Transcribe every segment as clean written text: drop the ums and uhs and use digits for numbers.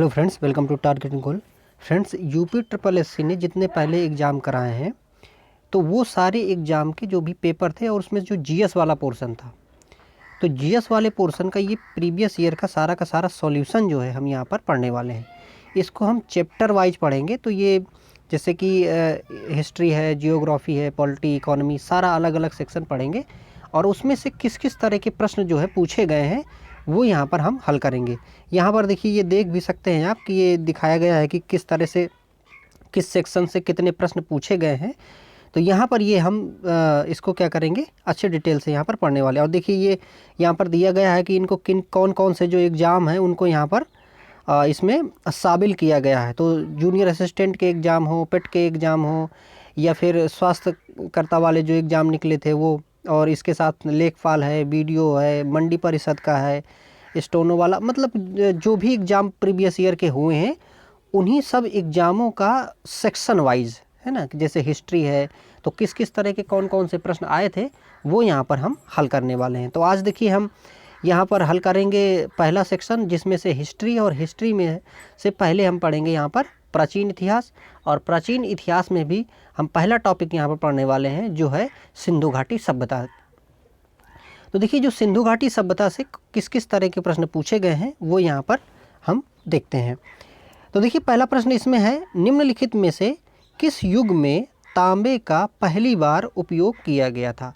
Hello friends, welcome to target and goal. Friends, UP triple SC ने जितने पहले exam कराए हैं तो वो सारे एग्ज़ाम के जो भी पेपर थे और उसमें जो जीएस वाला पोर्शन था, तो जीएस वाले पोर्शन का ये प्रीवियस ईयर का सारा सॉल्यूशन जो है हम यहाँ पर पढ़ने वाले हैं। इसको हम चैप्टर वाइज पढ़ेंगे। तो ये जैसे कि हिस्ट्री है, जियोग्राफी है, पॉलिटी, इकोनॉमी, सारा अलग अलग सेक्शन पढ़ेंगे और उसमें से किस किस तरह के प्रश्न जो है पूछे गए हैं वो यहाँ पर हम हल करेंगे। यहाँ पर देखिए, ये देख भी सकते हैं आप कि ये दिखाया गया है कि किस तरह से किस सेक्शन से कितने प्रश्न पूछे गए हैं। तो यहाँ पर ये हम इसको क्या करेंगे, अच्छे डिटेल से यहाँ पर पढ़ने वाले। और देखिए, ये यहाँ पर दिया गया है कि इनको किन कौन कौन से जो एग्ज़ाम हैं उनको यहाँ पर इसमें शामिल किया गया है। तो जूनियर असिस्टेंट के एग्ज़ाम हो, पेट के एग्ज़ाम हो, या फिर स्वास्थ्यकर्ता वाले जो एग्ज़ाम निकले थे वो, और इसके साथ लेखपाल है, बीडीओ है, मंडी परिषद का है, स्टोनो वाला, मतलब जो भी एग्ज़ाम प्रीवियस ईयर के हुए हैं उन्हीं सब एग्ज़ामों का सेक्शन वाइज है ना। जैसे हिस्ट्री है तो किस किस तरह के कौन कौन से प्रश्न आए थे वो यहाँ पर हम हल करने वाले हैं। तो आज देखिए, हम यहाँ पर हल करेंगे पहला सेक्शन जिसमें से हिस्ट्री, और हिस्ट्री में से पहले हम पढ़ेंगे यहाँ पर प्राचीन इतिहास। और प्राचीन इतिहास में भी हम पहला टॉपिक यहाँ पर पढ़ने वाले हैं जो है सिंधु घाटी सभ्यता। तो देखिए, जो सिंधु घाटी सभ्यता से किस किस तरह के प्रश्न पूछे गए हैं वो यहाँ पर हम देखते हैं। तो देखिए, पहला प्रश्न इसमें है, निम्नलिखित में से किस युग में तांबे का पहली बार उपयोग किया गया था।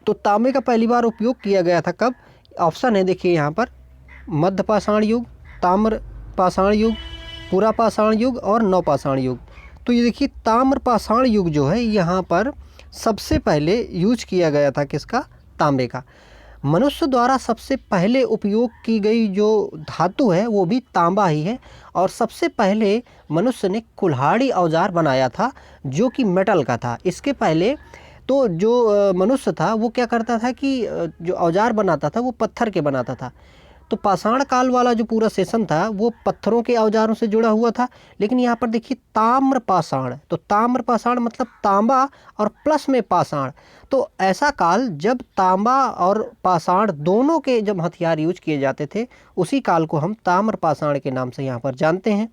तो तांबे का पहली बार उपयोग किया गया था कब? ऑप्शन है देखिए यहाँ पर, मध्य पाषाण युग, ताम्र पाषाण युग, पुरा पाषाण युग और नवपाषाण युग। तो ये देखिए, ताम्र पाषाण युग जो है यहाँ पर सबसे पहले यूज किया गया था किसका? तांबे का। मनुष्य द्वारा सबसे पहले उपयोग की गई जो धातु है वो भी तांबा ही है। और सबसे पहले मनुष्य ने कुल्हाड़ी औजार बनाया था जो कि मेटल का था। इसके पहले तो जो मनुष्य था वो क्या करता था कि जो औजार बनाता था वो पत्थर के बनाता था। तो पाषाण काल वाला जो पूरा सेशन था वो पत्थरों के औजारों से जुड़ा हुआ था। लेकिन यहाँ पर देखिए, ताम्र पाषाण, तो ताम्र पाषाण मतलब तांबा और प्लस में पाषाण। तो ऐसा काल जब तांबा और पाषाण दोनों के जब हथियार यूज किए जाते थे, उसी काल को हम ताम्र पाषाण के नाम से यहाँ पर जानते हैं।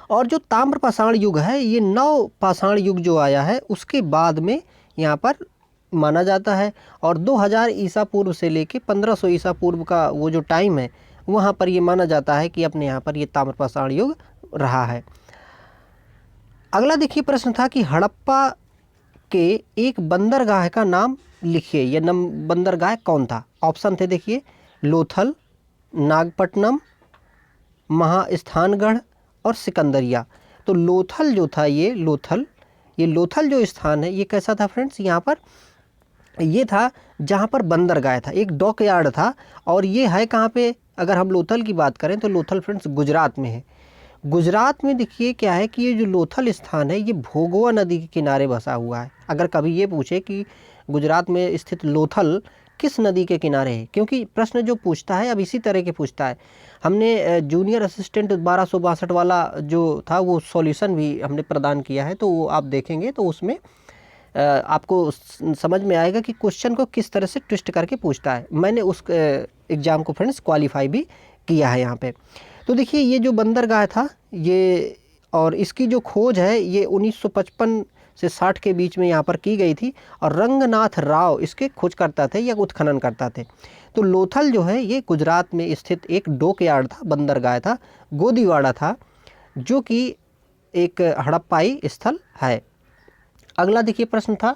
और जो ताम्र पाषाण युग है, ये नव पाषाण युग जो आया है उसके बाद में यहाँ पर माना जाता है। और 2000 ईसा पूर्व से लेके 1500 ईसा पूर्व का वो जो टाइम है वहाँ पर ये माना जाता है कि अपने यहाँ पर ये ताम्र पाषाण युग रहा है। अगला देखिए प्रश्न था कि हड़प्पा के एक बंदरगाह का नाम लिखिए। यह बंदरगाह कौन था? ऑप्शन थे देखिए, लोथल, नागपट्टनम, महास्थानगढ़ और सिकंदरिया। तो लोथल जो था, ये लोथल जो स्थान है ये कैसा था फ्रेंड्स? यहाँ पर ये था जहाँ पर बंदरगाह था, एक डॉक यार्ड था। और ये है कहाँ पे? अगर हम लोथल की बात करें तो लोथल फ्रेंड्स गुजरात में है। गुजरात में देखिए क्या है कि ये जो लोथल स्थान है ये भोगवा नदी के किनारे बसा हुआ है। अगर कभी ये पूछे कि गुजरात में स्थित लोथल किस नदी के किनारे है, क्योंकि प्रश्न जो पूछता है अब इसी तरह के पूछता है। हमने जूनियर असिस्टेंट 1262 वाला जो था वो सॉल्यूशन भी हमने प्रदान किया है, तो वो आप देखेंगे तो उसमें आपको समझ में आएगा कि क्वेश्चन को किस तरह से ट्विस्ट करके पूछता है। मैंने उस एग्ज़ाम को फ्रेंड्स क्वालिफाई भी किया है यहाँ पे। तो देखिए, ये जो बंदरगाह था ये, और इसकी जो खोज है ये 1955 से 60 के बीच में यहाँ पर की गई थी। और रंगनाथ राव इसके खोज करता थे या उत्खनन करता थे। तो लोथल जो है ये गुजरात में स्थित एक डॉक यार्ड था, बंदरगाह था, गोदीवाड़ा था, जो कि एक हड़प्पाई स्थल है। अगला देखिए प्रश्न था,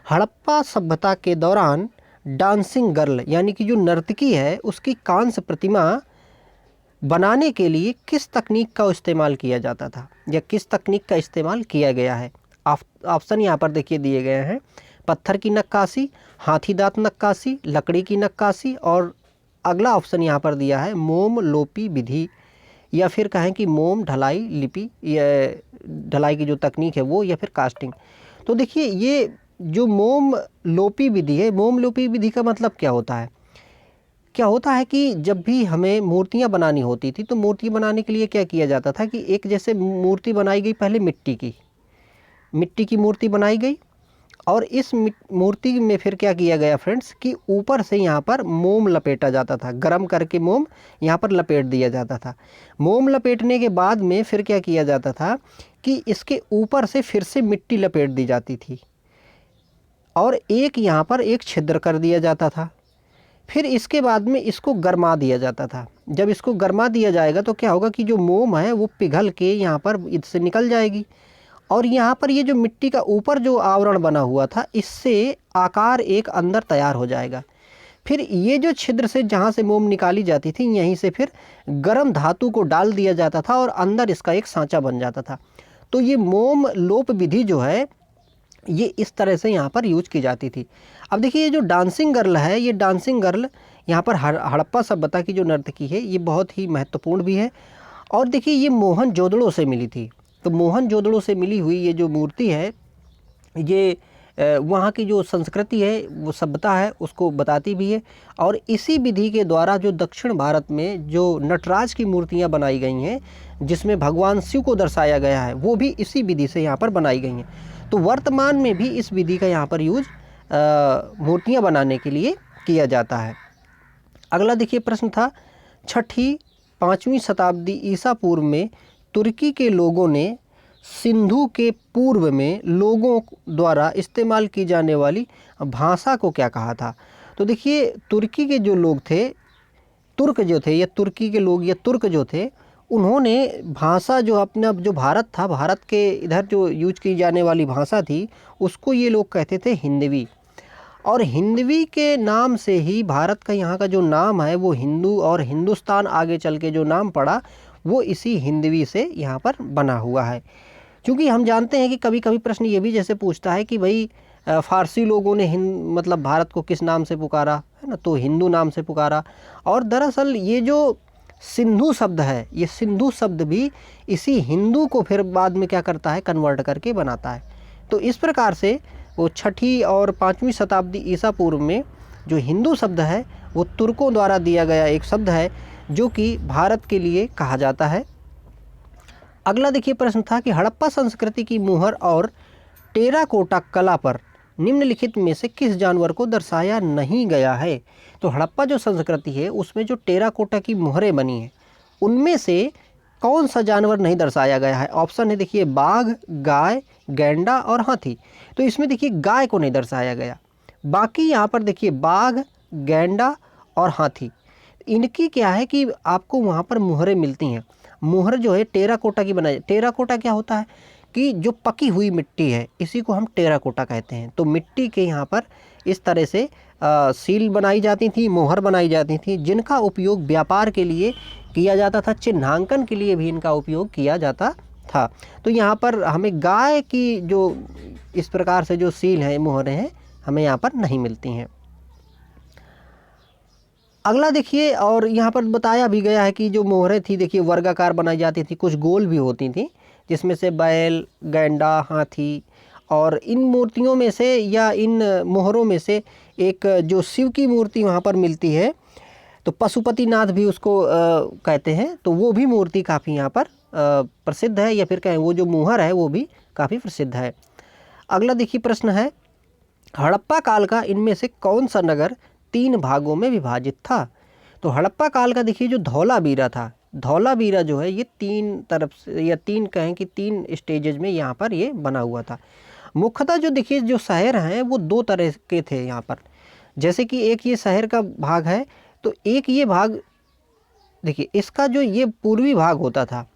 हड़प्पा सभ्यता के दौरान डांसिंग गर्ल यानी कि जो नर्तकी है उसकी कांस्य प्रतिमा बनाने के लिए किस तकनीक का इस्तेमाल किया जाता था, या किस तकनीक का इस्तेमाल किया गया है? ऑप्शन यहाँ पर देखिए दिए गए हैं, पत्थर की नक्काशी, हाथी दांत नक्काशी, लकड़ी की नक्काशी, और अगला ऑप्शन यहाँ पर दिया है मोम लोपी विधि, या फिर कहें कि मोम ढलाई लिपि, या ढलाई की जो तकनीक है वो, या फिर कास्टिंग। तो देखिए, ये जो मोम लोपी विधि है, मोम लोपी विधि का मतलब क्या होता है? क्या होता है कि जब भी हमें मूर्तियां बनानी होती थी तो मूर्ति बनाने के लिए क्या किया जाता था कि एक जैसे मूर्ति बनाई गई, पहले मिट्टी की मूर्ति बनाई गई, और इस मूर्ति में फिर क्या किया गया फ्रेंड्स कि ऊपर से यहाँ पर मोम लपेटा जाता था, गरम करके मोम यहाँ पर लपेट दिया जाता था। मोम लपेटने के बाद में फिर क्या किया जाता था कि इसके ऊपर से फिर से मिट्टी लपेट दी जाती थी और एक यहाँ पर एक छिद्र कर दिया जाता था। फिर इसके बाद में इसको गरमा दिया जाता था। जब इसको गरमा दिया जाएगा तो क्या होगा कि जो मोम है वो पिघल के यहाँ पर इससे निकल जाएगी और यहाँ पर ये जो मिट्टी का ऊपर जो आवरण बना हुआ था इससे आकार एक अंदर तैयार हो जाएगा। फिर ये जो छिद्र से जहाँ से मोम निकाली जाती थी यहीं से फिर गर्म धातु को डाल दिया जाता था और अंदर इसका एक सांचा बन जाता था। तो ये मोम लोप विधि जो है ये इस तरह से यहाँ पर यूज की जाती थी। अब देखिए ये जो डांसिंग गर्ल है, ये डांसिंग गर्ल यहाँ पर हड़प्पा सभ्यता की जो नर्तकी है ये बहुत ही महत्वपूर्ण भी है। और देखिए ये मोहनजोदड़ो से मिली थी। तो मोहनजोदड़ो से मिली हुई ये जो मूर्ति है ये वहाँ की जो संस्कृति है वो सभ्यता है उसको बताती भी है। और इसी विधि के द्वारा जो दक्षिण भारत में जो नटराज की मूर्तियाँ बनाई गई हैं जिसमें भगवान शिव को दर्शाया गया है वो भी इसी विधि से यहाँ पर बनाई गई हैं। तो वर्तमान में भी इस विधि का यहाँ पर यूज मूर्तियाँ बनाने के लिए किया जाता है। अगला देखिए प्रश्न था, 6ठी-5वीं शताब्दी ईसा पूर्व में तुर्की के लोगों ने सिंधु के पूर्व में लोगों द्वारा इस्तेमाल की जाने वाली भाषा को क्या कहा था? तो देखिए तुर्की के जो लोग थे, तुर्क जो थे या तुर्की के लोग या तुर्क जो थे उन्होंने भाषा जो अपना जो भारत था, भारत के इधर जो यूज की जाने वाली भाषा थी उसको ये लोग कहते थे हिंदवी। और हिंदवी के नाम से ही भारत का यहाँ का जो नाम है वो हिंदू और हिंदुस्तान आगे चल के जो नाम पड़ा वो इसी हिंदवी से यहाँ पर बना हुआ है। क्योंकि हम जानते हैं कि कभी कभी प्रश्न ये भी जैसे पूछता है कि भाई फ़ारसी लोगों ने मतलब भारत को किस नाम से पुकारा है ना, तो हिंदू नाम से पुकारा। और दरअसल ये जो सिंधु शब्द है ये सिंधु शब्द भी इसी हिंदू को फिर बाद में क्या करता है कन्वर्ट करके बनाता है। तो इस प्रकार से वो 6ठी और 5वीं शताब्दी ईसा पूर्व में जो हिंदू शब्द है वो तुर्कों द्वारा दिया गया एक शब्द है जो कि भारत के लिए कहा जाता है। अगला देखिए प्रश्न था कि हड़प्पा संस्कृति की मुहर और टेराकोटा कला पर निम्नलिखित में से किस जानवर को दर्शाया नहीं गया है? तो हड़प्पा जो संस्कृति है उसमें जो टेराकोटा की मुहरें बनी हैं उनमें से कौन सा जानवर नहीं दर्शाया गया है? ऑप्शन है देखिए बाघ, गाय, गैंडा और हाथी। तो इसमें देखिए गाय को नहीं दर्शाया गया, बाकी यहाँ पर देखिए बाघ, गैंडा और हाथी इनकी क्या है कि आपको वहाँ पर मुहरें मिलती हैं। मुहर जो है टेराकोटा की बनाई। टेराकोटा क्या होता है कि जो पकी हुई मिट्टी है इसी को हम टेराकोटा कहते हैं। तो मिट्टी के यहाँ पर इस तरह से सील बनाई जाती थी, मोहर बनाई जाती थी जिनका उपयोग व्यापार के लिए किया जाता था, चिन्हांकन के लिए भी इनका उपयोग किया जाता था। तो यहाँ पर हमें गाय की जो इस प्रकार से जो सील है मोहरें हैं हमें यहाँ पर नहीं मिलती हैं। अगला देखिए और यहाँ पर बताया भी गया है कि जो मोहरें थी देखिए वर्गाकार बनाई जाती थी, कुछ गोल भी होती थी जिसमें से बैल, गैंडा, हाथी और इन मूर्तियों में से या इन मोहरों में से एक जो शिव की मूर्ति वहाँ पर मिलती है तो पशुपतिनाथ भी उसको कहते हैं। तो वो भी मूर्ति काफ़ी यहाँ पर प्रसिद्ध है या फिर कहें वो जो मुहर है वो भी काफ़ी प्रसिद्ध है। अगला देखिए प्रश्न है, हड़प्पा काल का इनमें से कौन सा नगर 3 भागों में विभाजित था? तो हड़प्पा काल का देखिए जो धौलावीरा था, धौलावीरा जो है ये 3 तरफ से या 3 कहें कि 3 स्टेजेज में यहाँ पर ये बना हुआ था। मुख्यतः जो देखिए जो शहर हैं वो 2 तरह के थे यहाँ पर। जैसे कि एक ये शहर का भाग है तो एक ये भाग देखिए इसका जो ये पूर्वी भाग होता था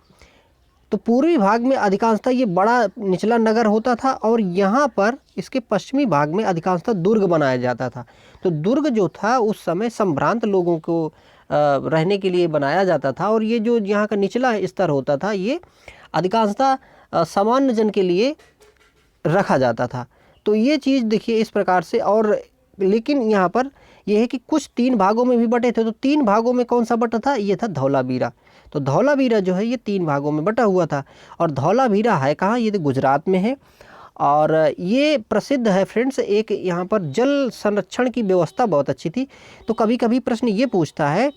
तो पूर्वी भाग में अधिकांशतः ये बड़ा निचला नगर होता था और यहाँ पर इसके पश्चिमी भाग में अधिकांशतः दुर्ग बनाया जाता था। तो दुर्ग जो था उस समय संभ्रांत लोगों को रहने के लिए बनाया जाता था और ये जो यहाँ का निचला स्तर होता था ये अधिकांशतः सामान्य जन के लिए रखा जाता था। तो ये चीज़ देखिए इस प्रकार से। और लेकिन यहाँ पर यह है कि कुछ 3 भागों में भी बटे थे। तो 3 भागों में कौन सा बटा था? ये था धौलावीरा। तो धौलावीरा जो है ये 3 भागों में बटा हुआ था। और धौलावीरा है कहाँ? ये तो गुजरात में है और ये प्रसिद्ध है फ्रेंड्स। एक यहाँ पर जल संरक्षण की व्यवस्था बहुत अच्छी थी। तो कभी कभी प्रश्न ये पूछता है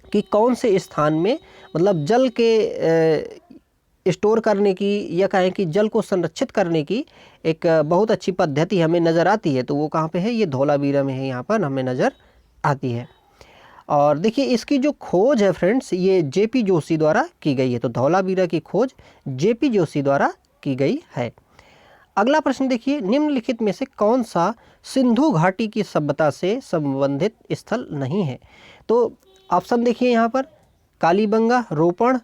कि कौन से स्थान में मतलब जल के स्टोर करने की या कहें कि जल को संरक्षित करने की एक बहुत अच्छी पद्धति हमें नज़र आती है। तो वो कहाँ पे है, ये धौलावीरा में है, यहाँ पर हमें नज़र आती है। और देखिए इसकी जो खोज है फ्रेंड्स, ये जेपी जोशी द्वारा की गई है। तो धौलावीरा की खोज जेपी जोशी द्वारा की गई है। अगला प्रश्न देखिए, निम्नलिखित में से कौन सा सिंधु घाटी की सभ्यता से संबंधित स्थल नहीं है? तो ऑप्शन देखिए यहाँ पर, कालीबंगा, रोपण,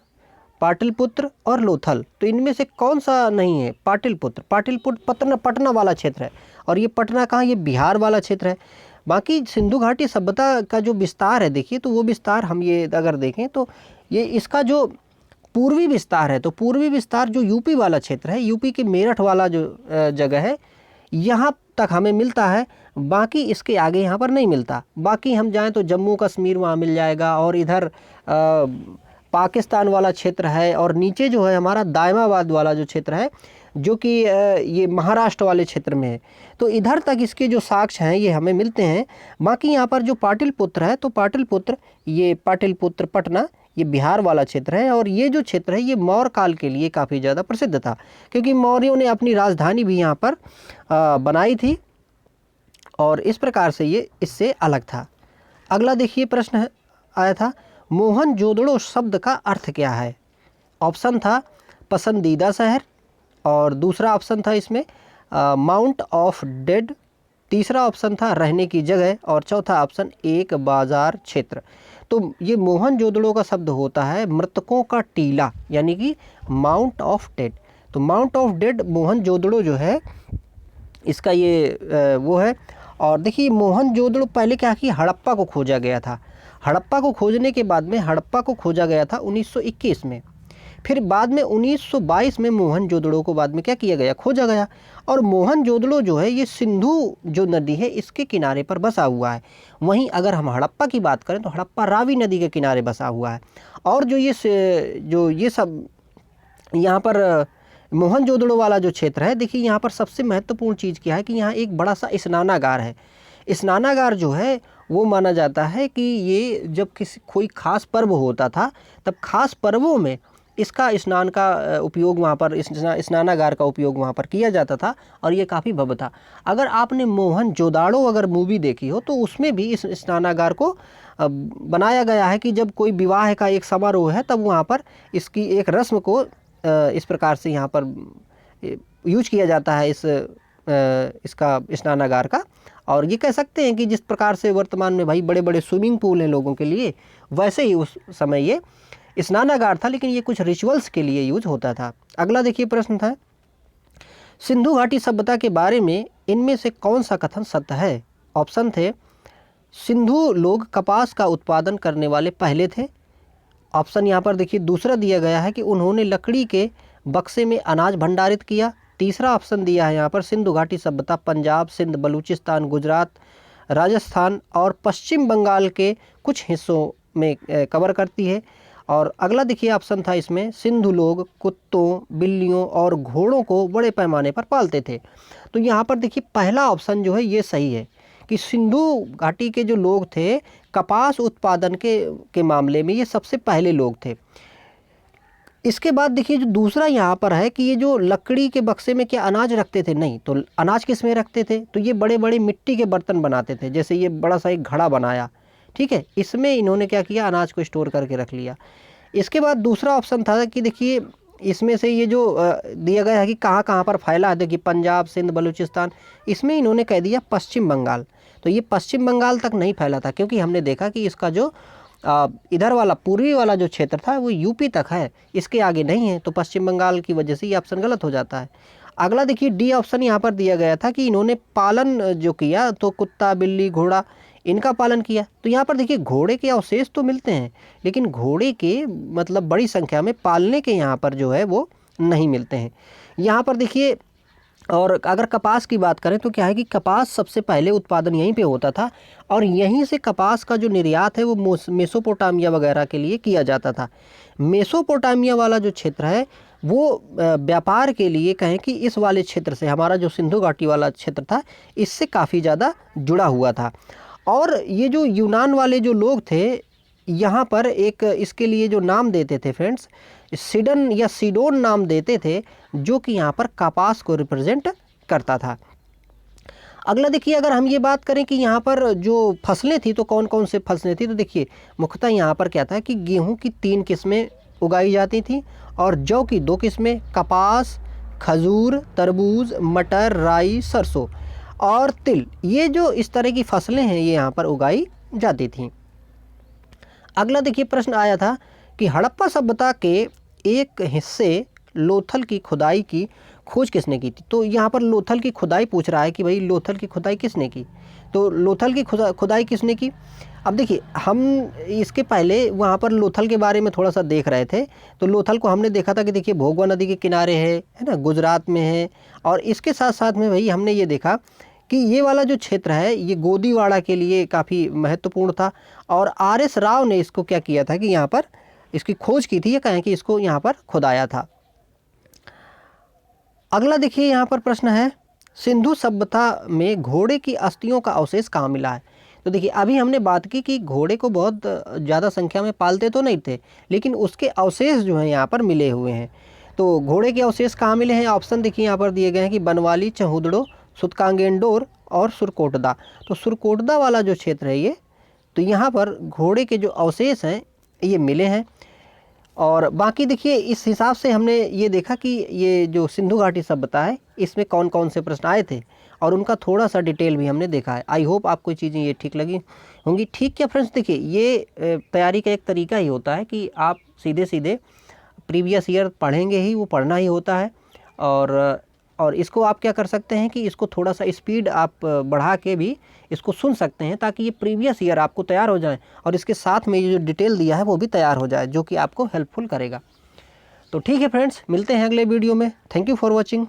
पाटलिपुत्र और लोथल। तो इनमें से कौन सा नहीं है? पाटलिपुत्र। पाटलिपुत्र पटना वाला क्षेत्र है, और ये पटना कहाँ, ये बिहार वाला क्षेत्र है। बाकी सिंधु घाटी सभ्यता का जो विस्तार है देखिए, तो वो विस्तार हम ये अगर देखें तो ये इसका जो पूर्वी विस्तार है, तो पूर्वी विस्तार जो यूपी वाला क्षेत्र है, यूपी के मेरठ वाला जो जगह है, यहाँ तक हमें मिलता है। बाकी इसके आगे यहाँ पर नहीं मिलता। बाकी हम जाएं तो जम्मू कश्मीर वहाँ मिल जाएगा, और इधर पाकिस्तान वाला क्षेत्र है, और नीचे जो है हमारा दायमाबाद वाला जो क्षेत्र है, जो कि ये महाराष्ट्र वाले क्षेत्र में है। तो इधर तक इसके जो साक्ष्य हैं ये हमें मिलते हैं। बाकी यहाँ पर जो पाटलिपुत्र है, तो पाटलिपुत्र पटना, ये बिहार वाला क्षेत्र है। और ये जो क्षेत्र है ये मौर्य काल के लिए काफ़ी ज़्यादा प्रसिद्ध था, क्योंकि मौर्यों ने अपनी राजधानी भी यहाँ पर बनाई थी, और इस प्रकार से ये इससे अलग था। अगला देखिए प्रश्न आया था, मोहनजोदड़ो शब्द का अर्थ क्या है? ऑप्शन था पसंदीदा शहर, और दूसरा ऑप्शन था इसमें माउंट ऑफ डेड, तीसरा ऑप्शन था रहने की जगह, और चौथा ऑप्शन एक बाजार क्षेत्र। तो ये मोहनजोदड़ो का शब्द होता है मृतकों का टीला, यानी कि माउंट ऑफ डेड। तो माउंट ऑफ डेड मोहनजोदड़ो जो है इसका ये वो है। और देखिए मोहनजोदड़ो पहले क्या कि हड़प्पा को खोजा गया था। हड़प्पा को खोजने के बाद में हड़प्पा को खोजा गया था 1921 में। फिर बाद में 1922 में मोहनजोदड़ो को बाद में क्या किया गया, खोजा गया। और मोहनजोदड़ो जो है ये सिंधु जो नदी है इसके किनारे पर बसा हुआ है। वहीं अगर हम हड़प्पा की बात करें तो हड़प्पा रावी नदी के किनारे बसा हुआ है। और जो ये सब यहाँ पर मोहनजोदड़ो वाला जो क्षेत्र है, देखिए यहाँ पर सबसे महत्वपूर्ण चीज़ क्या है कि यहाँ एक बड़ा सा स्नानागार है। स्नानागार जो है वो माना जाता है कि ये जब कोई खास पर्व होता था, तब खास पर्वों में इसका स्नान का उपयोग वहाँ पर, स्नानागार का उपयोग वहाँ पर किया जाता था, और ये काफ़ी भव्य था। अगर आपने मोहनजोदाड़ो अगर मूवी देखी हो तो उसमें भी इस स्नानागार को बनाया गया है कि जब कोई विवाह का एक समारोह है तब वहाँ पर इसकी एक रस्म को इस प्रकार से यहाँ पर यूज किया जाता है इसका स्नानागार का। और ये कह सकते हैं कि जिस प्रकार से वर्तमान में भाई बड़े बड़े स्विमिंग पूल हैं लोगों के लिए, वैसे ही उस समय ये स्नानागार था, लेकिन ये कुछ रिचुअल्स के लिए यूज होता था। अगला देखिए प्रश्न था, सिंधु घाटी सभ्यता के बारे में इनमें से कौन सा कथन सत्य है? ऑप्शन थे, सिंधु लोग कपास का उत्पादन करने वाले पहले थे। ऑप्शन यहाँ पर देखिए दूसरा दिया गया है कि उन्होंने लकड़ी के बक्से में अनाज भंडारित किया। तीसरा ऑप्शन दिया है यहाँ पर, सिंधु घाटी सभ्यता पंजाब, सिंध, बलूचिस्तान, गुजरात, राजस्थान और पश्चिम बंगाल के कुछ हिस्सों में कवर करती है। और अगला देखिए ऑप्शन था इसमें, सिंधु लोग कुत्तों, बिल्लियों और घोड़ों को बड़े पैमाने पर पालते थे। तो यहाँ पर देखिए पहला ऑप्शन जो है ये सही है कि सिंधु घाटी के जो लोग थे कपास उत्पादन के मामले में ये सबसे पहले लोग थे। इसके बाद देखिए जो दूसरा यहाँ पर है कि ये जो लकड़ी के बक्से में क्या अनाज रखते थे? नहीं। तो अनाज किस में रखते थे? तो ये बड़े बड़े मिट्टी के बर्तन बनाते थे, जैसे ये बड़ा सा एक घड़ा बनाया, ठीक है, इसमें इन्होंने क्या किया, अनाज को स्टोर करके रख लिया। इसके बाद दूसरा ऑप्शन था कि देखिए इसमें से ये जो दिया गया है कि कहाँ कहाँ पर फैला है, देखिए पंजाब, सिंध, बलूचिस्तान, इसमें इन्होंने कह दिया पश्चिम बंगाल। तो ये पश्चिम बंगाल तक नहीं फैला था, क्योंकि हमने देखा कि इसका जो इधर वाला पूर्वी वाला जो क्षेत्र था वो यूपी तक है, इसके आगे नहीं है। तो पश्चिम बंगाल की वजह से ये ऑप्शन गलत हो जाता है। अगला देखिए डी ऑप्शन यहाँ पर दिया गया था कि इन्होंने पालन जो किया, तो कुत्ता, बिल्ली, घोड़ा, इनका पालन किया। तो यहाँ पर देखिए घोड़े के अवशेष तो मिलते हैं, लेकिन घोड़े के मतलब बड़ी संख्या में पालने के यहाँ पर जो है वो नहीं मिलते हैं। यहाँ पर देखिए, और अगर कपास की बात करें तो क्या है कि कपास सबसे पहले उत्पादन यहीं पे होता था, और यहीं से कपास का जो निर्यात है वो मेसोपोटामिया वगैरह के लिए किया जाता था। मेसोपोटामिया वाला जो क्षेत्र है वो व्यापार के लिए कहें कि इस वाले क्षेत्र से, हमारा जो सिंधु घाटी वाला क्षेत्र था, इससे काफ़ी ज़्यादा जुड़ा हुआ था। और ये जो यूनान वाले जो लोग थे, यहाँ पर एक इसके लिए जो नाम देते थे फ्रेंड्स, सिडन या सीडोन नाम देते थे, जो कि यहाँ पर कपास को रिप्रेजेंट करता था। अगला देखिए, अगर हम ये बात करें कि यहाँ पर जो फसलें थी तो कौन कौन से फसलें थी, तो देखिए मुख्यतः यहाँ पर क्या था कि गेहूं की 3 किस्में उगाई जाती थी और जौ की 2 किस्में, कपास, खजूर, तरबूज, मटर, राई, सरसों और तिल, ये जो इस तरह की फसलें हैं ये यहाँ पर उगाई जाती थी। अगला देखिए प्रश्न आया था कि हड़प्पा सभ्यता के एक हिस्से लोथल की खुदाई की खोज किसने की थी। तो यहाँ पर लोथल की खुदाई पूछ रहा है कि भाई लोथल की खुदाई किसने की, तो लोथल की खुदाई किसने की। अब देखिए हम इसके पहले वहाँ पर लोथल के बारे में थोड़ा सा देख रहे थे, तो लोथल को हमने देखा था कि देखिए भोगवा नदी के किनारे है ना, गुजरात में है। और इसके साथ साथ में भाई हमने ये देखा कि ये वाला जो क्षेत्र है ये गोदीवाड़ा के लिए काफ़ी महत्वपूर्ण था और आर.एस. राव ने इसको क्या किया था कि यहाँ पर इसकी खोज की थी, या कहें कि इसको यहाँ पर खुदाया था। अगला देखिए यहाँ पर प्रश्न है, सिंधु सभ्यता में घोड़े की अस्थियों का अवशेष कहाँ मिला है। तो देखिए अभी हमने बात की कि घोड़े को बहुत ज़्यादा संख्या में पालते तो नहीं थे, लेकिन उसके अवशेष जो हैं यहाँ पर मिले हुए हैं। तो घोड़े के अवशेष कहाँ मिले हैं, ऑप्शन देखिए यहाँ पर दिए गए हैं कि बनवाली, चहुदड़ो, सुतकांगेंडोर और सुरकोटदा। तो सुरकोटदा वाला जो क्षेत्र है ये, तो यहाँ पर घोड़े के जो अवशेष हैं ये मिले हैं। और बाकी देखिए इस हिसाब से हमने ये देखा कि ये जो सिंधु घाटी सभ्यता है इसमें कौन कौन से प्रश्न आए थे और उनका थोड़ा सा डिटेल भी हमने देखा है। आई होप आपको चीज़ें ये ठीक लगी होंगी। ठीक क्या फ्रेंड्स, देखिए ये तैयारी का एक तरीका ही होता है कि आप सीधे सीधे प्रीवियस ईयर पढ़ेंगे ही, वो पढ़ना ही होता है। और इसको आप क्या कर सकते हैं कि इसको थोड़ा सा स्पीड आप बढ़ा के भी इसको सुन सकते हैं, ताकि ये प्रीवियस ईयर आपको तैयार हो जाए और इसके साथ में ये जो डिटेल दिया है वो भी तैयार हो जाए, जो कि आपको हेल्पफुल करेगा। तो ठीक है फ्रेंड्स, मिलते हैं अगले वीडियो में। Thank you for watching.